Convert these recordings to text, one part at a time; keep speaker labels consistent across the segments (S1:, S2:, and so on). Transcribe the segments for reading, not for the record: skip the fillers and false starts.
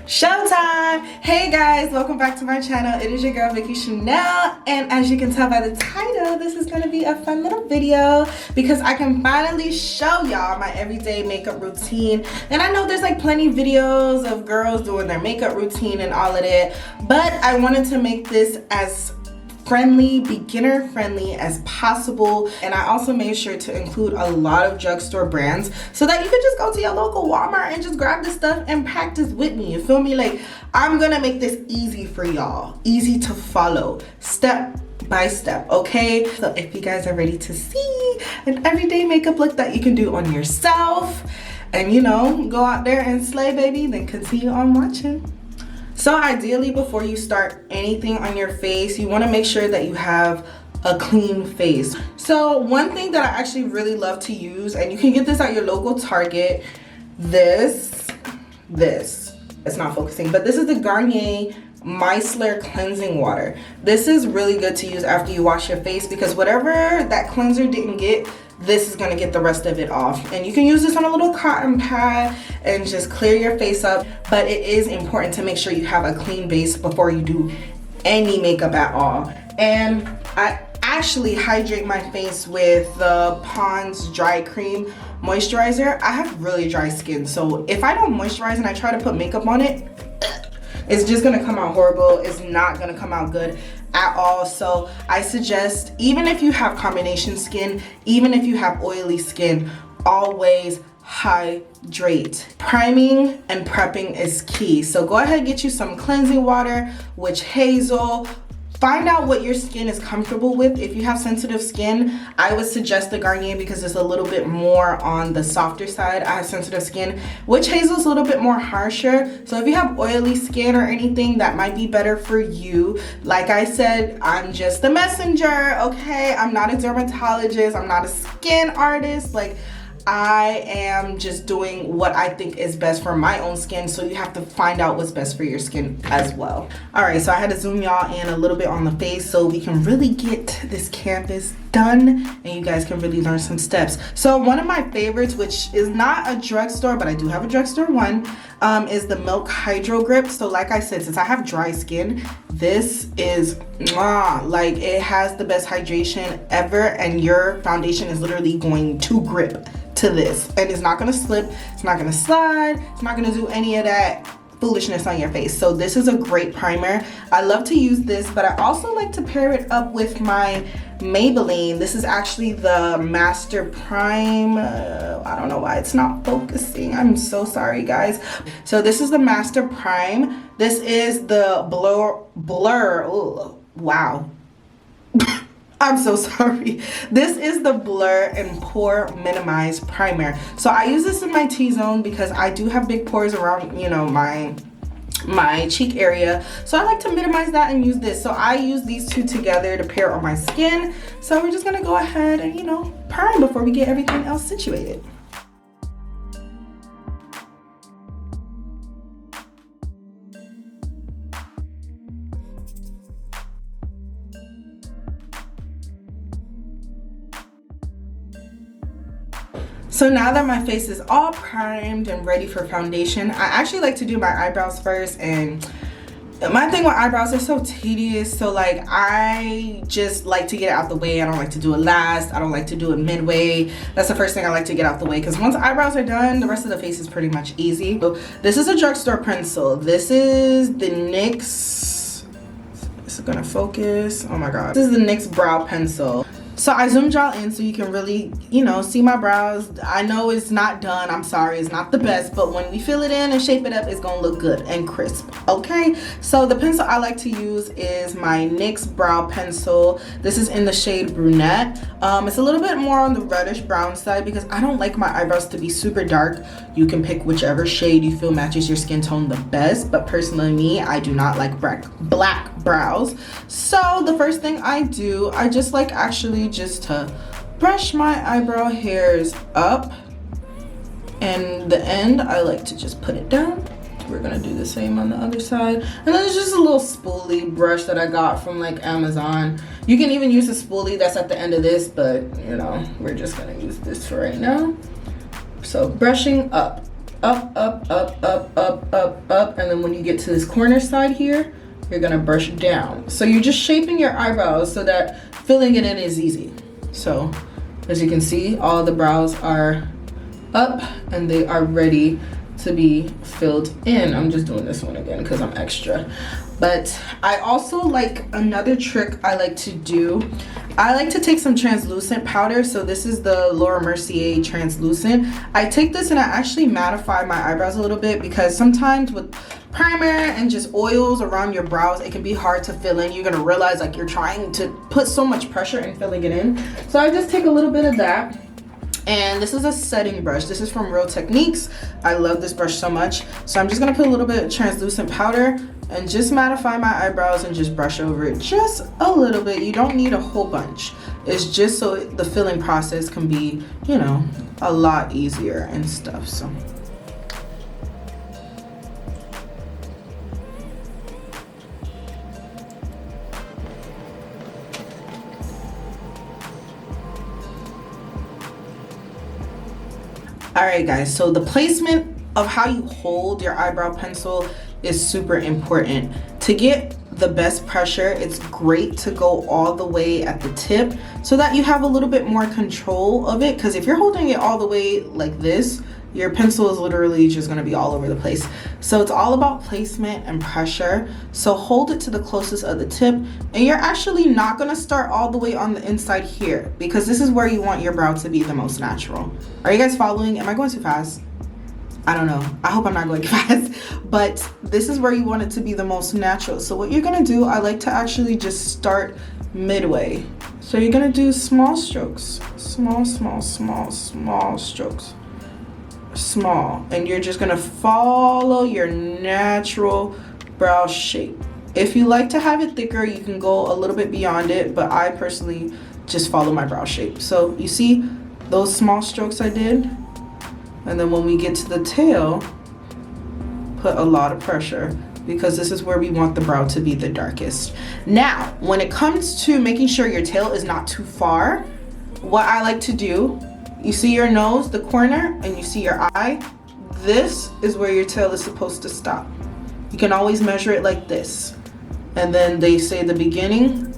S1: Showtime! Hey guys, welcome back to my channel. It is your girl Vicky Chanell, and as you can tell by the title, this is going to be a fun little video because I can finally show y'all my everyday makeup routine. And I know there's like plenty videos of girls doing their makeup routine and all of that, but I wanted to make this as friendly, beginner friendly as possible. And I also made sure to include a lot of drugstore brands so that you could just go to your local Walmart and just grab this stuff and practice with me. You feel me? Like, I'm gonna make this easy for y'all, easy to follow, step by step, okay? So if you guys are ready to see an everyday makeup look that you can do on yourself and, you know, go out there and slay, baby, then continue on watching. So ideally, before you start anything on your face, you want to make sure that you have a clean face. So one thing that I actually really love to use, and you can get this at your local Target, it's not focusing, but this is the Garnier Micellar cleansing water. This is really good to use after you wash your face because whatever that cleanser didn't get, this is going to get the rest of it off. And you can use this on a little cotton pad and just clear your face up, but it is important to make sure you have a clean base before you do any makeup at all. And I actually hydrate my face with the Pond's Dry Cream Moisturizer. I have really dry skin, so if I don't moisturize and I try to put makeup on it, it's just gonna come out horrible. It's not gonna come out good at all. So I suggest, even if you have combination skin, even if you have oily skin, always hydrate. Priming and prepping is key. So go ahead and get you some cleansing water, witch hazel. Find out what your skin is comfortable with. If you have sensitive skin, I would suggest the Garnier because it's a little bit more on the softer side. I have sensitive skin. Witch hazel is a little bit more harsher. So if you have oily skin or anything, that might be better for you. Like I said, I'm just a messenger, okay? I'm not a dermatologist. I'm not a skin artist. Like, I am just doing what I think is best for my own skin, so you have to find out what's best for your skin as well. All right, so I had to zoom y'all in a little bit on the face so we can really get this canvas done and you guys can really learn some steps. So one of my favorites, which is not a drugstore, but I do have a drugstore one, is the Milk Hydro Grip. So like I said, since I have dry skin, this is like, it has the best hydration ever, and your foundation is literally going to grip to this, and it's not gonna slip, it's not gonna slide, it's not gonna do any of that foolishness on your face. So this is a great primer. I love to use this, but I also like to pair it up with my Maybelline. This is actually the Master Prime. I don't know why it's not focusing. I'm so sorry, guys. So this is the Master Prime. This is the Blur. Oh, wow. I'm so sorry. This is the Blur and Pore Minimize Primer. So I use this in my T-zone because I do have big pores around, you know, my cheek area. So I like to minimize that and use this. So I use these two together to pair on my skin. So we're just gonna go ahead and, you know, prime before we get everything else situated. So now that my face is all primed and ready for foundation, I actually like to do my eyebrows first. And my thing with eyebrows is so tedious. So like, I just like to get it out the way. I don't like to do it last. I don't like to do it midway. That's the first thing I like to get out the way, because once eyebrows are done, the rest of the face is pretty much easy. So this is a drugstore pencil. This is the NYX, this is gonna focus, oh my god. This is the NYX Brow Pencil. So I zoomed y'all in so you can really, you know, see my brows. I know it's not done, I'm sorry, it's not the best, but when we fill it in and shape it up, it's gonna look good and crisp, okay? So the pencil I like to use is my NYX Brow Pencil. This is in the shade Brunette. It's a little bit more on the reddish brown side because I don't like my eyebrows to be super dark. You can pick whichever shade you feel matches your skin tone the best, but personally me, I do not like black brows. So the first thing I do, I just like actually just to brush my eyebrow hairs up, and the end I like to just put it down. We're gonna do the same on the other side. And then it's just a little spoolie brush that I got from like Amazon. You can even use a spoolie that's at the end of this, but you know, we're just gonna use this for right now. So brushing up. up, up, up, up, up, up, up, and then when you get to this corner side here, you're gonna brush down. So you're just shaping your eyebrows so that filling it in is easy. So as you can see, all the brows are up and they are ready to be filled in. I'm just doing this one again because I'm extra. But I also like another trick I like to do. I like to take some translucent powder. So this is the Laura Mercier translucent. I take this and I actually mattify my eyebrows a little bit because sometimes with primer and just oils around your brows, it can be hard to fill in. You're gonna realize like you're trying to put so much pressure in filling it in. So I just take a little bit of that. And this is a setting brush. This is from Real Techniques. I love this brush so much. So I'm just gonna put a little bit of translucent powder and just mattify my eyebrows and just brush over it just a little bit. You don't need a whole bunch. It's just so the filling process can be, you know, a lot easier and stuff, so. All right, guys, so the placement of how you hold your eyebrow pencil is super important. To get the best pressure, it's great to go all the way at the tip so that you have a little bit more control of it, because if you're holding it all the way like this, your pencil is literally just gonna be all over the place. So it's all about placement and pressure. So hold it to the closest of the tip, and you're actually not gonna start all the way on the inside here because this is where you want your brow to be the most natural. Are you guys following? Am I going too fast? I don't know. I hope I'm not going fast, but this is where you want it to be the most natural. So what you're gonna do, I like to actually just start midway. So you're gonna do small strokes, small, small, small, small strokes. Small, and you're just gonna follow your natural brow shape. If you like to have it thicker, you can go a little bit beyond it, but I personally just follow my brow shape. So you see those small strokes I did, and then when we get to the tail, put a lot of pressure because this is where we want the brow to be the darkest. Now, when it comes to making sure your tail is not too far, what I like to do, you see your nose, the corner, and you see your eye. This is where your tail is supposed to stop. You can always measure it like this. And then they say the beginning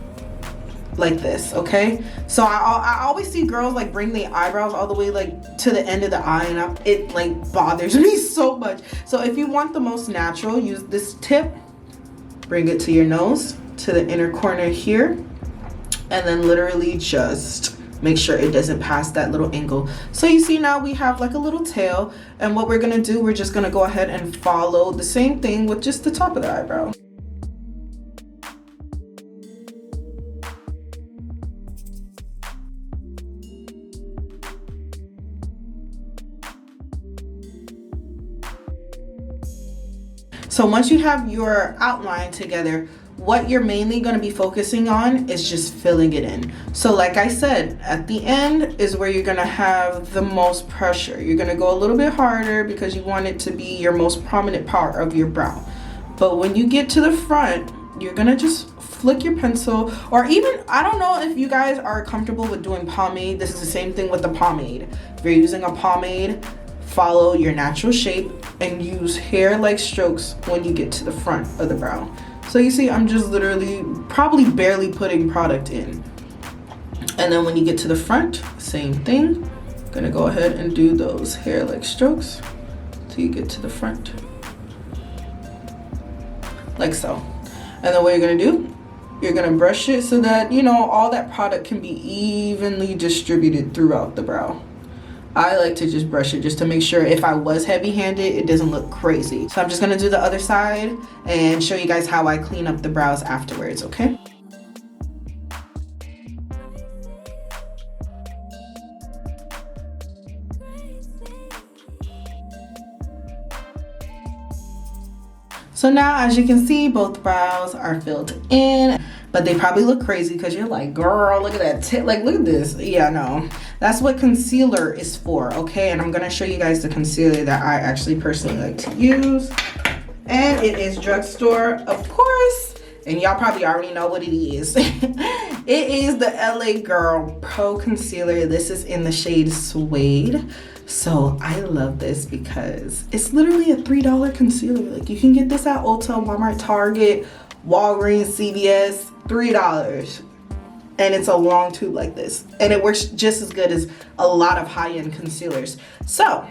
S1: like this, okay? So I always see girls like bring their eyebrows all the way like to the end of the eye, and it like bothers me so much. So if you want the most natural, use this tip, bring it to your nose, to the inner corner here, and then literally just make sure it doesn't pass that little angle. So you see now we have like a little tail, and what we're gonna do, we're just gonna go ahead and follow the same thing with just the top of the eyebrow. So once you have your outline together, what you're mainly going to be focusing on is just filling it in. So like I said, at the end is where you're going to have the most pressure. You're going to go a little bit harder because you want it to be your most prominent part of your brow. But when you get to the front, you're going to just flick your pencil, or even, I don't know if you guys are comfortable with doing pomade. This is the same thing with the pomade. If you're using a pomade, follow your natural shape and use hair-like strokes when you get to the front of the brow. So you see, I'm just literally probably barely putting product in. And then when you get to the front, same thing. Gonna go ahead and do those hair-like strokes till you get to the front. Like so. And then what you're gonna do, you're gonna brush it so that, you know, all that product can be evenly distributed throughout the brow. I like to just brush it just to make sure if I was heavy-handed, it doesn't look crazy. So I'm just gonna do the other side and show you guys how I clean up the brows afterwards, okay? So now, as you can see, both brows are filled in, but they probably look crazy because you're like, girl, look at that tip, like, look at this. Yeah, no, that's what concealer is for, okay? And I'm gonna show you guys the concealer that I actually personally like to use. And it is Drugstore, of course. And y'all probably already know what it is. It is the LA Girl Pro Concealer. This is in the shade Suede. So I love this because it's literally a $3 concealer. Like, you can get this at Ulta, Walmart, Target, Walgreens, CVS, $3. And it's a long tube like this. And it works just as good as a lot of high-end concealers. So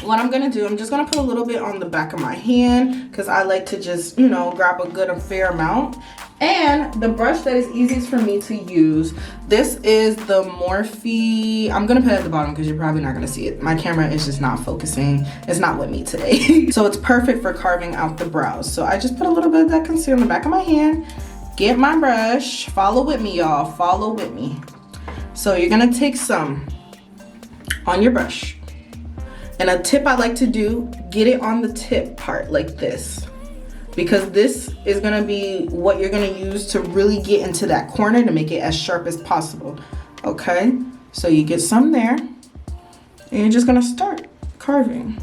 S1: what I'm gonna do, I'm just gonna put a little bit on the back of my hand because I like to just, you know, grab a good, a fair amount. And the brush that is easiest for me to use, this is the Morphe. I'm gonna put it at the bottom because you're probably not gonna see it. My camera is just not focusing. It's not with me today. So it's perfect for carving out the brows. So I just put a little bit of that concealer in the back of my hand. Get my brush. Follow with me, y'all. Follow with me. So you're gonna take some on your brush. And a tip I like to do, get it on the tip part like this. Because this is gonna be what you're gonna use to really get into that corner to make it as sharp as possible. Okay, so you get some there, and you're just gonna start carving.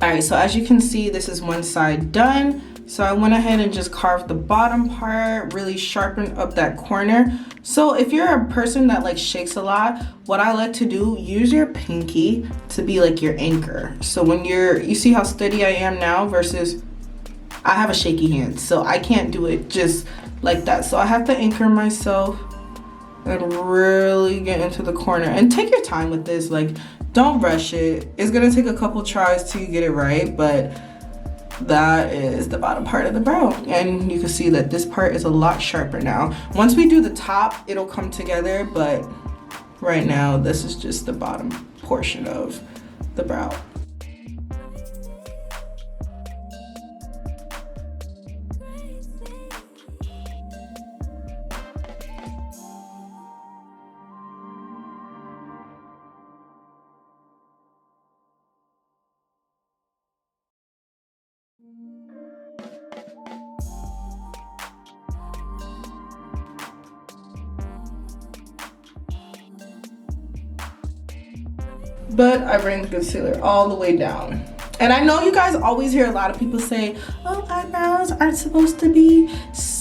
S1: All right, so as you can see, this is one side done. So I went ahead and just carved the bottom part, really sharpened up that corner. So if you're a person that like shakes a lot, what I like to do, use your pinky to be like your anchor. So when you see how steady I am now versus I have a shaky hand, so I can't do it just like that. So I have to anchor myself and really get into the corner. And take your time with this, like, don't rush it. It's gonna take a couple tries till you get it right, but that is the bottom part of the brow. And you can see that this part is a lot sharper now. Once we do the top, it'll come together, but right now, this is just the bottom portion of the brow. But I bring the concealer all the way down. And I know you guys always hear a lot of people say, oh, eyebrows aren't supposed to be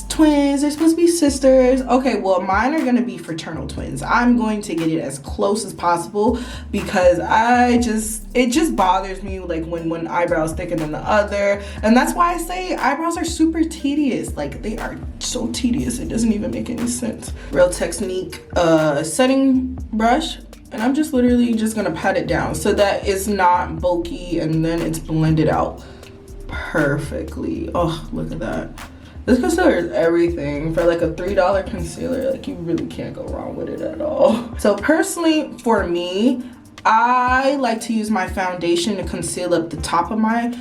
S1: twins, they're supposed to be sisters. Okay, well, mine are gonna be fraternal twins. I'm going to get it as close as possible because it just bothers me like when one eyebrow is thicker than the other. And that's why I say eyebrows are super tedious. Like, they are so tedious, it doesn't even make any sense. Real Technique setting brush. And I'm just literally just gonna pat it down so that it's not bulky and then it's blended out perfectly. Oh, look at that. This concealer is everything. For like a $3 concealer, like, you really can't go wrong with it at all. So personally, for me, I like to use my foundation to conceal up the top of my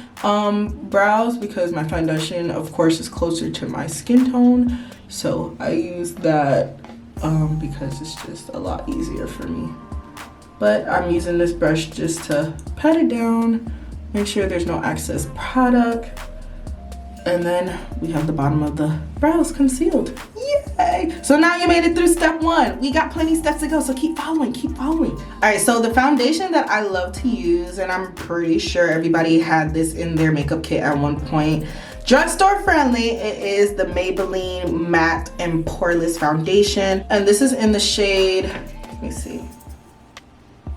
S1: brows because my foundation, of course, is closer to my skin tone. So I use that because it's just a lot easier for me. But I'm using this brush just to pat it down, make sure there's no excess product. And then we have the bottom of the brows concealed. Yay! So now you made it through step one. We got plenty steps to go, so keep following, keep following. All right, so the foundation that I love to use, and I'm pretty sure everybody had this in their makeup kit at one point, drugstore friendly, it is the Maybelline Matte and Poreless Foundation. And this is in the shade, let me see,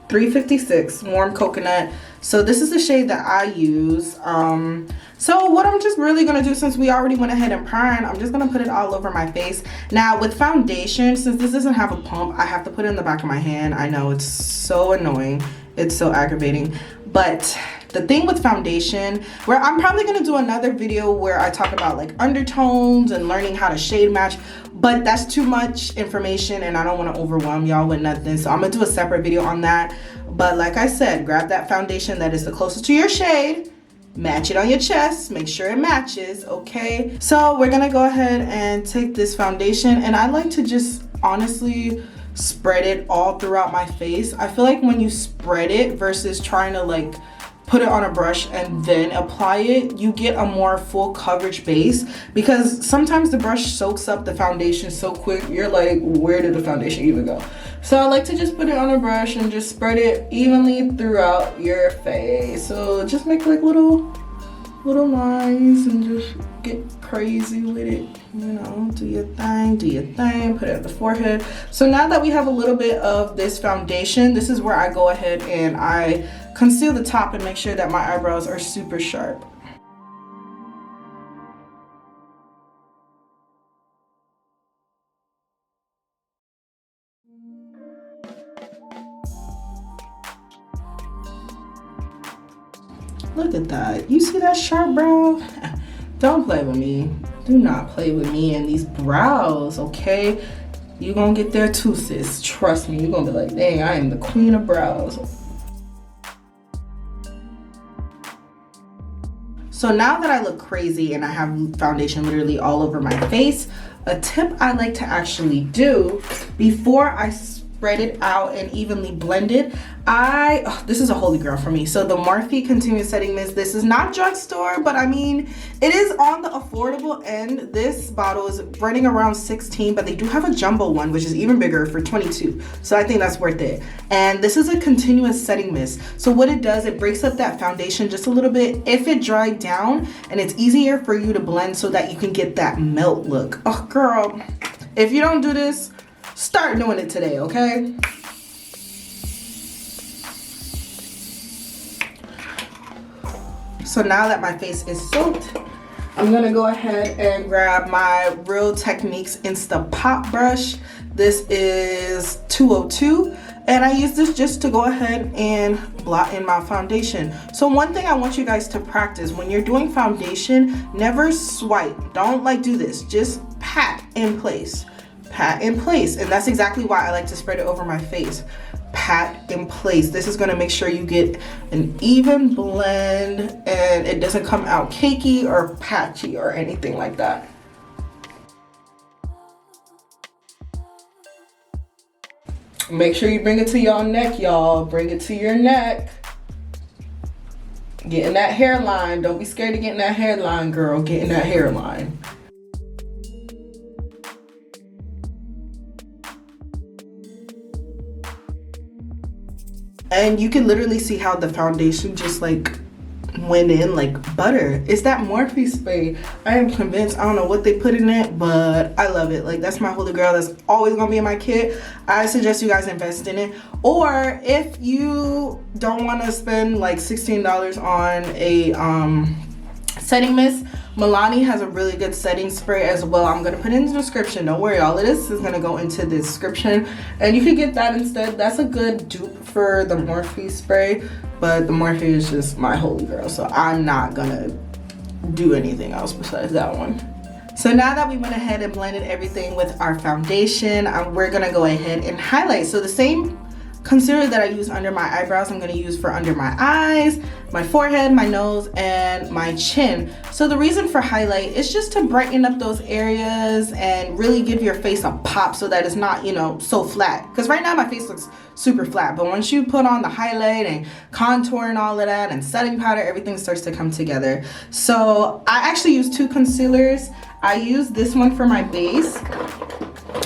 S1: 356 Warm Coconut. So this is the shade that I use. So what I'm just really gonna do, since we already went ahead and primed, I'm just gonna put it all over my face. Now with foundation, since this doesn't have a pump, I have to put it in the back of my hand. I know, it's so annoying, it's so aggravating. But the thing with foundation, where I'm probably gonna do another video where I talk about like undertones and learning how to shade match, but that's too much information and I don't wanna overwhelm y'all with nothing. So I'm gonna do a separate video on that. But like I said, grab that foundation that is the closest to your shade, match it on your chest, make sure it matches, okay? So we're gonna go ahead and take this foundation, and I like to just honestly spread it all throughout my face. I feel like when you spread it versus trying to like put it on a brush and then apply it, you get a more full coverage base, because sometimes the brush soaks up the foundation so quick, you're like, where did the foundation even go? So I like to just put it on a brush and just spread it evenly throughout your face. So just make like little lines and just get crazy with it. You know, do your thing, put it at the forehead. So now that we have a little bit of this foundation, this is where I go ahead and I conceal the top and make sure that my eyebrows are super sharp. Look at that. You see that sharp brow? Don't play with me. Do not play with me and these brows, okay? You're gonna get there too, sis. Trust me. You're gonna be like, dang, I am the queen of brows. So now that I look crazy and I have foundation literally all over my face, a tip I like to actually do before I spread it out and evenly blend it, this is a holy grail for me. So the Morphe Continuous Setting Mist, this is not drugstore, but I mean, it is on the affordable end. This bottle is running around 16, but they do have a jumbo one, which is even bigger for 22. So I think that's worth it. And this is a continuous setting mist. So what it does, it breaks up that foundation just a little bit if it dried down, and it's easier for you to blend so that you can get that melt look. Oh girl, if you don't do this, start doing it today, okay? So now that my face is soaked, I'm gonna go ahead and grab my Real Techniques Insta Pop brush. This is 202, and I use this just to go ahead and blot in my foundation. So one thing I want you guys to practice when you're doing foundation, never swipe. Don't like do this, just pat in place. Pat in place, and that's exactly why I like to spread it over my face. Pat in place. This is going to make sure you get an even blend and it doesn't come out cakey or patchy or anything like that. Make sure you bring it to your neck, y'all. Bring it to your neck. Get in that hairline. Don't be scared to get in that hairline, girl. Get in that hairline. And you can literally see how the foundation just like went in like butter. It's that Morphe spray. I am convinced. I don't know what they put in it, but I love it. Like, that's my holy grail. That's always gonna be in my kit. I suggest you guys invest in it. Or if you don't want to spend like $16 on a setting mist, Milani has a really good setting spray as well. I'm gonna put it in the description. Don't worry, all of this is gonna go into the description, and you can get that instead. That's a good dupe for the Morphe spray, but the Morphe is just my holy grail, so I'm not gonna do anything else besides that one. So now that we went ahead and blended everything with our foundation, we're gonna go ahead and highlight. So the same concealer that I use under my eyebrows, I'm going to use for under my eyes, my forehead, my nose, and my chin. So the reason for highlight is just to brighten up those areas and really give your face a pop so that it's not, you know, so flat. Because right now my face looks super flat, but once you put on the highlight and contour and all of that and setting powder, everything starts to come together. So I actually use two concealers. I use this one for my base,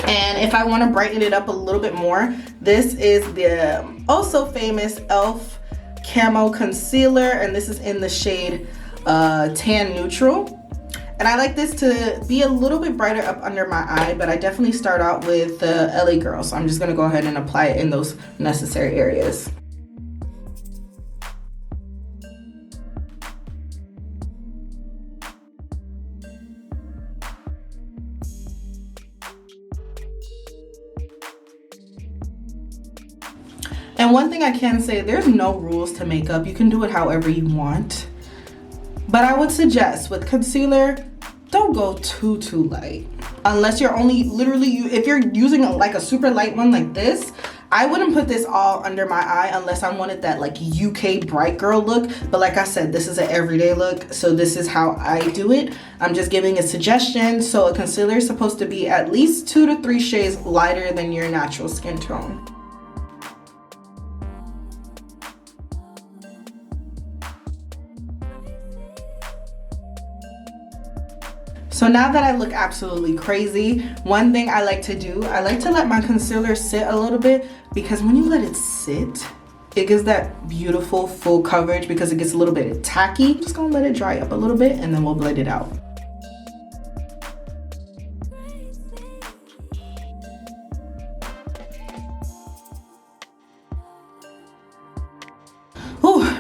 S1: and if I want to brighten it up a little bit more, this is the also famous e.l.f. Camo Concealer, and this is in the shade Tan Neutral. And I like this to be a little bit brighter up under my eye, but I definitely start out with the LA Girl, so I'm just going to go ahead and apply it in those necessary areas. And one thing I can say, there's no rules to makeup. You can do it however you want. But I would suggest with concealer, don't go too light. Unless you're only if you're using like a super light one like this, I wouldn't put this all under my eye unless I wanted that like UK bright girl look. But like I said, this is an everyday look, so this is how I do it. I'm just giving a suggestion. So a concealer is supposed to be at least 2 to 3 shades lighter than your natural skin tone. So now that I look absolutely crazy, one thing I like to do, I like to let my concealer sit a little bit, because when you let it sit, it gives that beautiful full coverage because it gets a little bit tacky. Just gonna let it dry up a little bit and then we'll blend it out.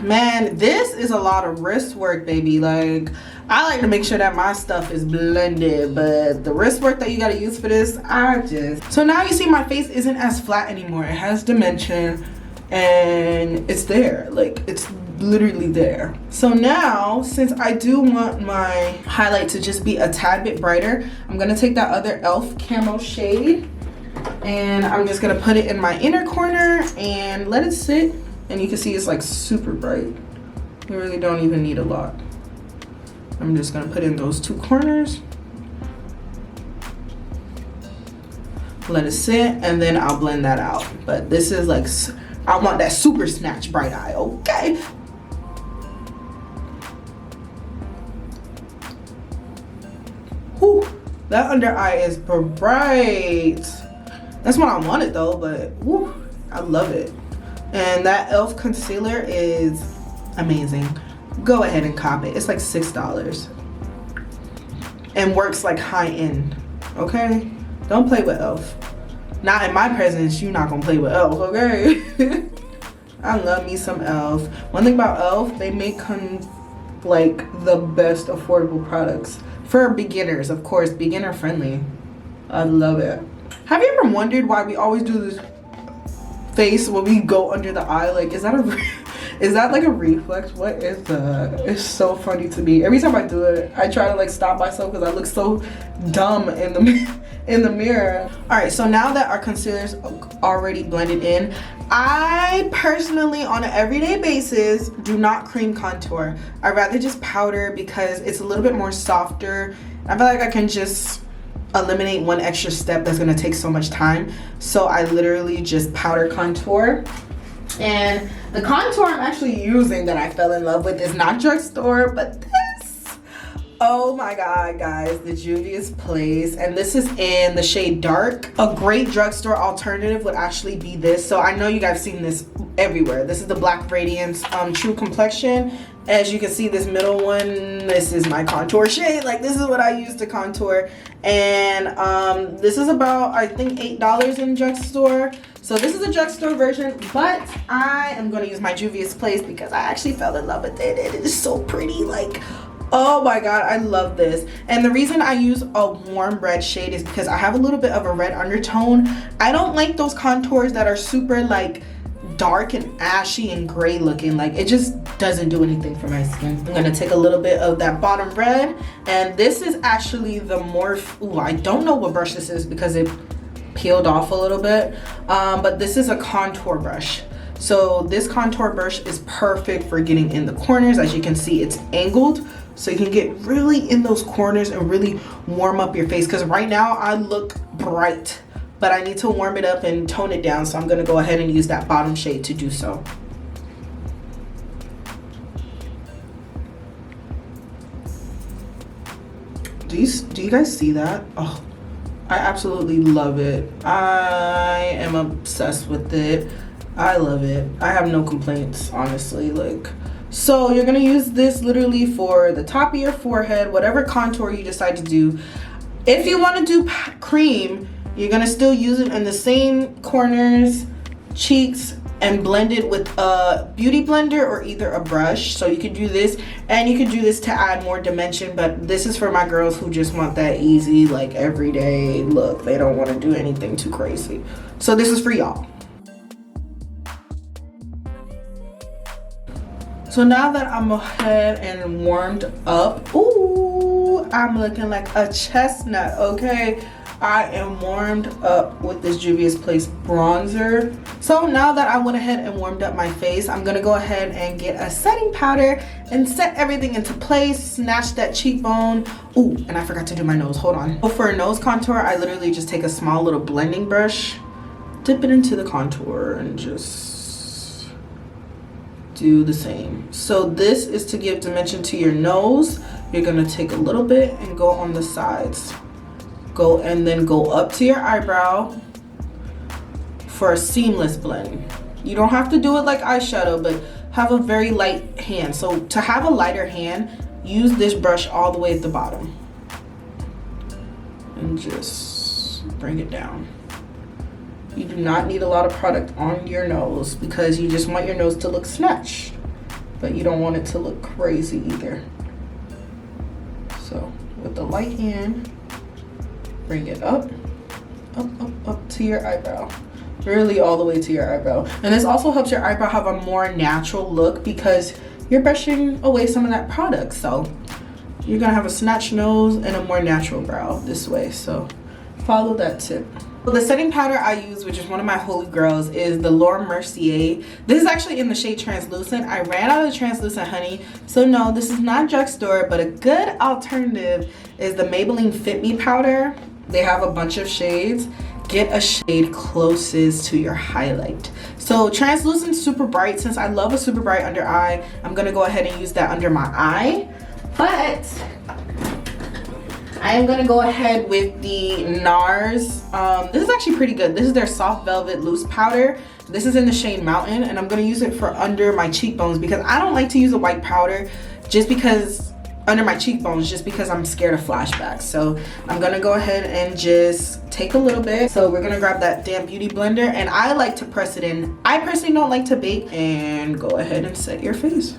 S1: Man, this is a lot of wrist work, baby. Like, I like to make sure that my stuff is blended, but the wrist work that you gotta use for this, so now you see my face isn't as flat anymore. It has dimension and it's there, like it's literally there. So now, since I do want my highlight to just be a tad bit brighter, I'm gonna take that other e.l.f. Camo shade and I'm just gonna put it in my inner corner and let it sit. And you can see it's like super bright. You really don't even need a lot. I'm just gonna put in those two corners. Let it sit and then I'll blend that out. But this is like, I want that super snatch bright eye, okay? Whew, that under eye is bright. That's what I wanted though, but whew, I love it. And that e.l.f. concealer is amazing. Go ahead and cop it. It's like $6 and works like high end, okay? Don't play with e.l.f. Not in my presence, you're not gonna play with e.l.f., okay? I love me some e.l.f. One thing about e.l.f., they make like the best affordable products for beginners, of course, beginner friendly. I love it. Have you ever wondered why we always do this face when we go under the eye? Like, is that like a reflex? What is that? It's so funny to me. Every time I do it, I try to like stop myself because I look so dumb in the mirror. All right, so now that our concealer's already blended in, I personally, on an everyday basis, do not cream contour. I'd rather just powder because it's a little bit more softer. I feel like I can just eliminate one extra step that's gonna take so much time. So I literally just powder contour. And the contour I'm actually using that I fell in love with is not Drugstore, but this. Oh my God, guys, the Juvia's Place. And this is in the shade Dark. A great drugstore alternative would actually be this. So I know you guys seen this everywhere. This is the Black Radiance True Complexion. As you can see, this middle one, this is my contour shade. Like, this is what I use to contour. And this is about, I think, $8 in Drugstore. So this is a drugstore version, but I am going to use my Juvia's Place because I actually fell in love with it. It is so pretty. Like, oh my God, I love this. And the reason I use a warm red shade is because I have a little bit of a red undertone. I don't like those contours that are super like dark and ashy and gray looking. Like, it just doesn't do anything for my skin. I'm gonna take a little bit of that bottom red, and this is actually the Morphe, ooh, I don't know what brush this is because it peeled off a little bit, but this is a contour brush. So this contour brush is perfect for getting in the corners. As you can see, it's angled, so you can get really in those corners and really warm up your face, because right now I look bright, but I need to warm it up and tone it down. So I'm gonna go ahead and use that bottom shade to do so. Do you guys see that? Oh, I absolutely love it. I am obsessed with it. I love it. I have no complaints, honestly. Like, so you're gonna use this literally for the top of your forehead, whatever contour you decide to do. If you want to do cream, you're gonna still use it in the same corners, cheeks, and blend it with a beauty blender or either a brush. So you could do this, and you could do this to add more dimension, but this is for my girls who just want that easy, like, everyday look. They don't want to do anything too crazy. So this is for y'all. So now that I'm ahead and warmed up, ooh, I'm looking like a chestnut, okay? I am warmed up with this Juvia's Place bronzer. So now that I went ahead and warmed up my face, I'm gonna go ahead and get a setting powder and set everything into place, snatch that cheekbone. Ooh, and I forgot to do my nose, hold on. So for a nose contour, I literally just take a small little blending brush, dip it into the contour, and just do the same. So this is to give dimension to your nose. You're gonna take a little bit and go on the sides. Go and then go up to your eyebrow for a seamless blend. You don't have to do it like eyeshadow, but have a very light hand. So to have a lighter hand, use this brush all the way at the bottom. And just bring it down. You do not need a lot of product on your nose because you just want your nose to look snatched, but you don't want it to look crazy either. So with the light hand, bring it up, up to your eyebrow. Really all the way to your eyebrow. And this also helps your eyebrow have a more natural look because you're brushing away some of that product. So you're gonna have a snatched nose and a more natural brow this way. So follow that tip. The setting powder I use, which is one of my holy grails, is the Laura Mercier. This is actually in the shade Translucent. I ran out of the Translucent Honey, so no, this is not Drugstore, but a good alternative is the Maybelline FITME powder. They have a bunch of shades. Get a shade closest to your highlight. So Translucent Super Bright, since I love a super bright under eye, I'm gonna go ahead and use that under my eye. But I am gonna go ahead with the Nars. This is actually pretty good. This is their Soft Velvet Loose Powder. This is in the shade Mountain, and I'm gonna use it for under my cheekbones because I don't like to use a white powder just because under my cheekbones, just because I'm scared of flashbacks. So I'm gonna go ahead and just take a little bit. So we're gonna grab that damp beauty blender, and I like to press it in. I personally don't like to bake. And go ahead and set your face.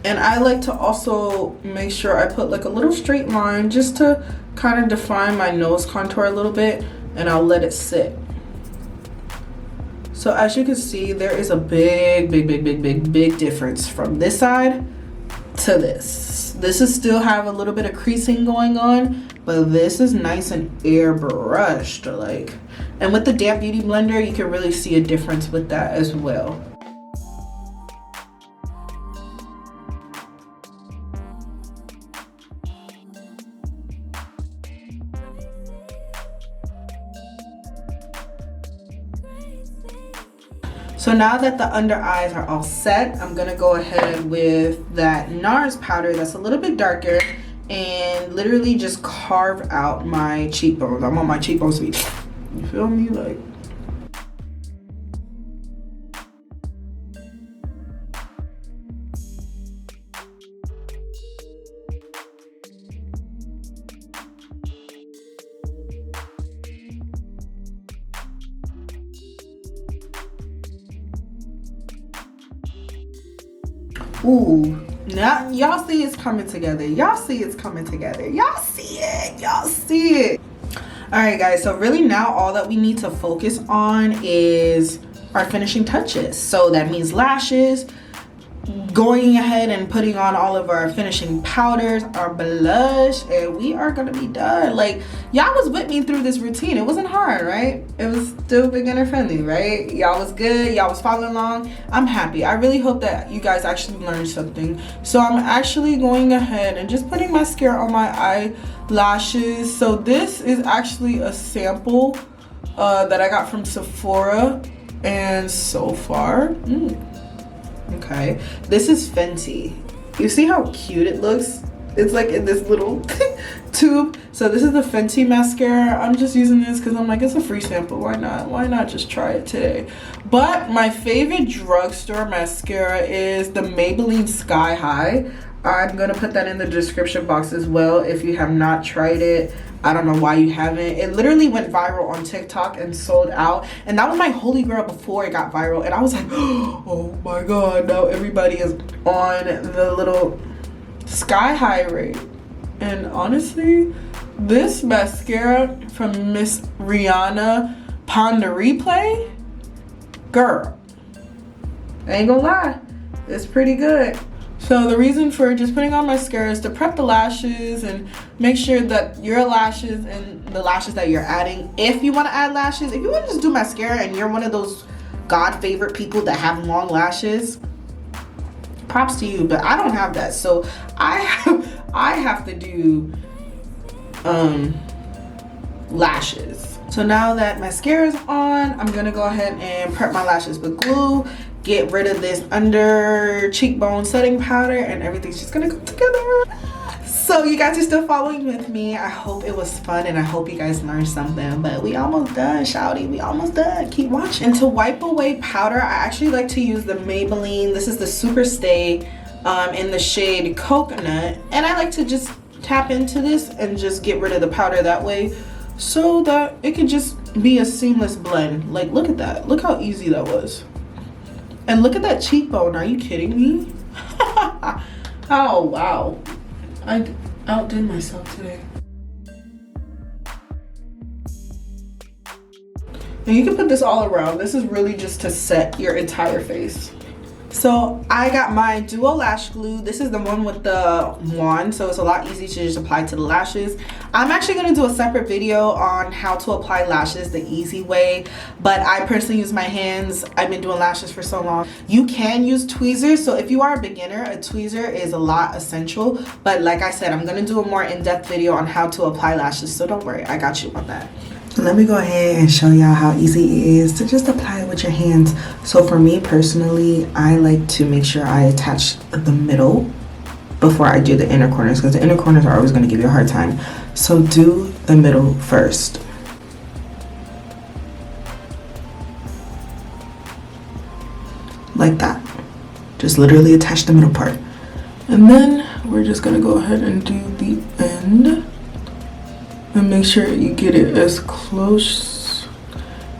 S1: And I like to also make sure I put like a little straight line just to kind of define my nose contour a little bit, and I'll let it sit. So as you can see, there is a big difference from this side to this. This is still have a little bit of creasing going on, but this is nice and airbrushed, like. And with the damp beauty blender, you can really see a difference with that as well. So now that the under eyes are all set, I'm gonna go ahead with that Nars powder that's a little bit darker and literally just carve out my cheekbones. I want my cheekbones to be, you feel me? Like, ooh, now y'all see it's coming together. Y'all see it's coming together. Y'all see it. Y'all see it. All right, guys. So really now all that we need to focus on is our finishing touches. So that means lashes, going ahead and putting on all of our finishing powders, our blush, and we are gonna be done. Like, y'all was with me through this routine. It wasn't hard, right? It was still beginner friendly, right? Y'all was good. Y'all was following along. I'm happy. I really hope that you guys actually learned something. So I'm actually going ahead and just putting mascara on my eyelashes. So this is actually a sample that I got from Sephora, and so far, okay, this is Fenty. You see how cute it looks? It's like in this little tube. So this is the Fenty mascara. I'm just using this because I'm like, it's a free sample. Why not? Why not just try it today? But my favorite drugstore mascara is the Maybelline Sky High. I'm gonna put that in the description box as well if you have not tried it. I don't know why you haven't. It literally went viral on TikTok and sold out. And that was my holy grail before it got viral. And I was like, oh my God, now everybody is on the little Sky High rate. And honestly, this mascara from Miss Rihanna Pon de Replay, girl, I ain't gonna lie, it's pretty good. So the reason for just putting on mascara is to prep the lashes and make sure that your lashes and the lashes that you're adding, if you want to add lashes, if you want to just do mascara and you're one of those God favorite people that have long lashes, props to you, but I don't have that. So I have to do lashes. So now that mascara is on, I'm gonna go ahead and prep my lashes with glue, get rid of this under cheekbone setting powder, and everything's just gonna come together. So you guys are still following with me. I hope it was fun and I hope you guys learned something, but we almost done, shouty. We almost done. Keep watching. And to wipe away powder, I actually like to use the Maybelline. This is the Super Stay in the shade Coconut, and I like to just tap into this and just get rid of the powder that way, so that it can just be a seamless blend. Like, look at that. Look how easy that was. And look at that cheekbone. Are you kidding me? Oh, wow. I outdid myself today. And you can put this all around. This is really just to set your entire face. So I got my Duo Lash Glue. This is the one with the wand, so it's a lot easier to just apply to the lashes. I'm actually going to do a separate video on how to apply lashes the easy way, but I personally use my hands. I've been doing lashes for so long. You can use tweezers, so if you are a beginner, a tweezer is a lot essential, but like I said, I'm going to do a more in-depth video on how to apply lashes, so don't worry, I got you on that. Let me go ahead and show y'all how easy it is to just apply it with your hands. So for me personally, I like to make sure I attach the middle before I do the inner corners, because the inner corners are always going to give you a hard time. So do the middle first. Like that. Just literally attach the middle part. And then we're just going to go ahead and do the end. And make sure you get it as close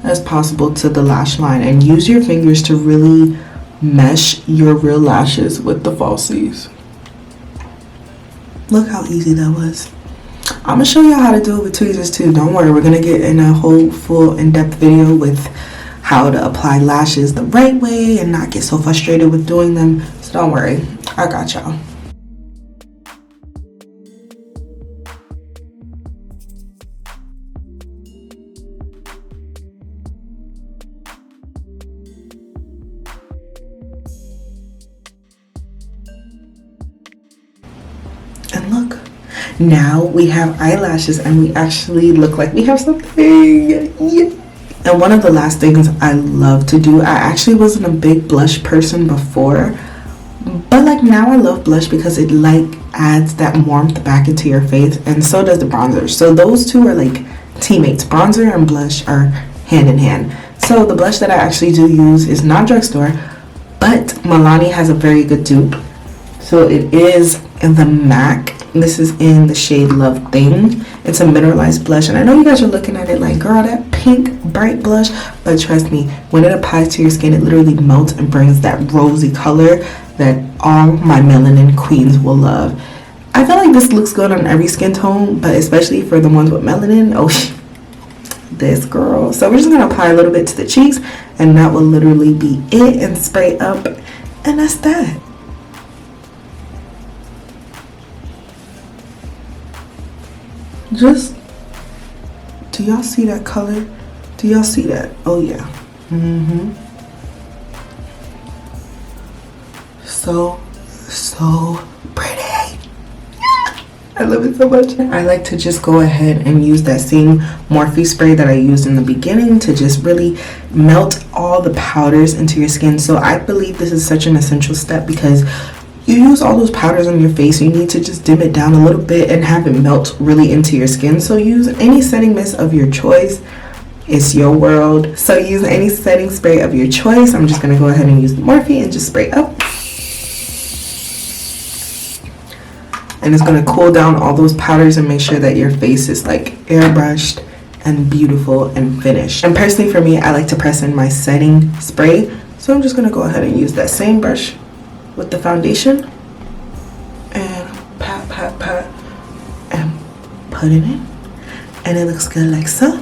S1: as possible to the lash line, and use your fingers to really mesh your real lashes with the falsies. Look how easy that was. I'm gonna show y'all how to do it with tweezers too. Don't worry, we're gonna get in a whole full in-depth video with how to apply lashes the right way and not get so frustrated with doing them. So don't worry, I got y'all. And look, now we have eyelashes and we actually look like we have something. Yeah. And one of the last things I love to do, I actually wasn't a big blush person before, but like now I love blush because it like adds that warmth back into your face, and so does the bronzer. So those two are like teammates. Bronzer and blush are hand in hand. So the blush that I actually do use is not Drugstore, but Milani has a very good dupe. So it is in the MAC. This is in the shade Love Thing. It's a mineralized blush, and I know you guys are looking at it like, girl, that pink bright blush, but trust me, when it applies to your skin, it literally melts and brings that rosy color that all my melanin queens will love. I feel like this looks good on every skin tone, but especially for the ones with melanin, oh, this girl. So we're just gonna apply a little bit to the cheeks, and that will literally be it, and spray up, and that's that. Just, do y'all see that color? Do y'all see that? Oh yeah. So pretty. I love it so much. I like to just go ahead and use that same Morphe spray that I used in the beginning to just really melt all the powders into your skin. So I believe this is such an essential step, because you use all those powders on your face, you need to just dim it down a little bit and have it melt really into your skin. So use any setting mist of your choice. It's your world. So use any setting spray of your choice. I'm just gonna go ahead and use the Morphe and just spray up. And it's gonna cool down all those powders and make sure that your face is like airbrushed and beautiful and finished. And personally for me, I like to press in my setting spray. So I'm just gonna go ahead and use that same brush with the foundation and pat and put it in, and it looks good like so.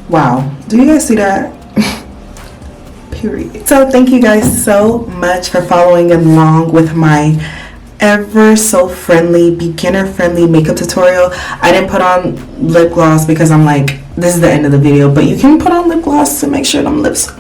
S1: Wow, do you guys see that? Period. So thank you guys so much for following along with my ever so friendly, beginner friendly makeup tutorial. I didn't put on lip gloss because I'm like, this is the end of the video, but you can put on lip gloss to make sure them lips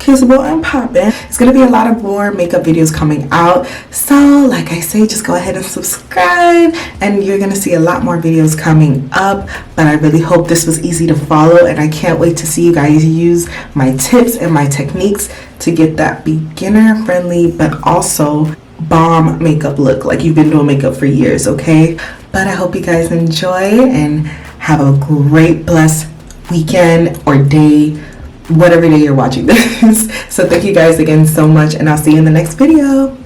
S1: kissable and popping. It's gonna be a lot of more makeup videos coming out, so like I say, just go ahead and subscribe and you're gonna see a lot more videos coming up. But I really hope this was easy to follow, and I can't wait to see you guys use my tips and my techniques to get that beginner friendly but also bomb makeup look like you've been doing makeup for years. Okay, but I hope you guys enjoy and have a great blessed weekend or day, whatever day you're watching this. So thank you guys again so much, and I'll see you in the next video.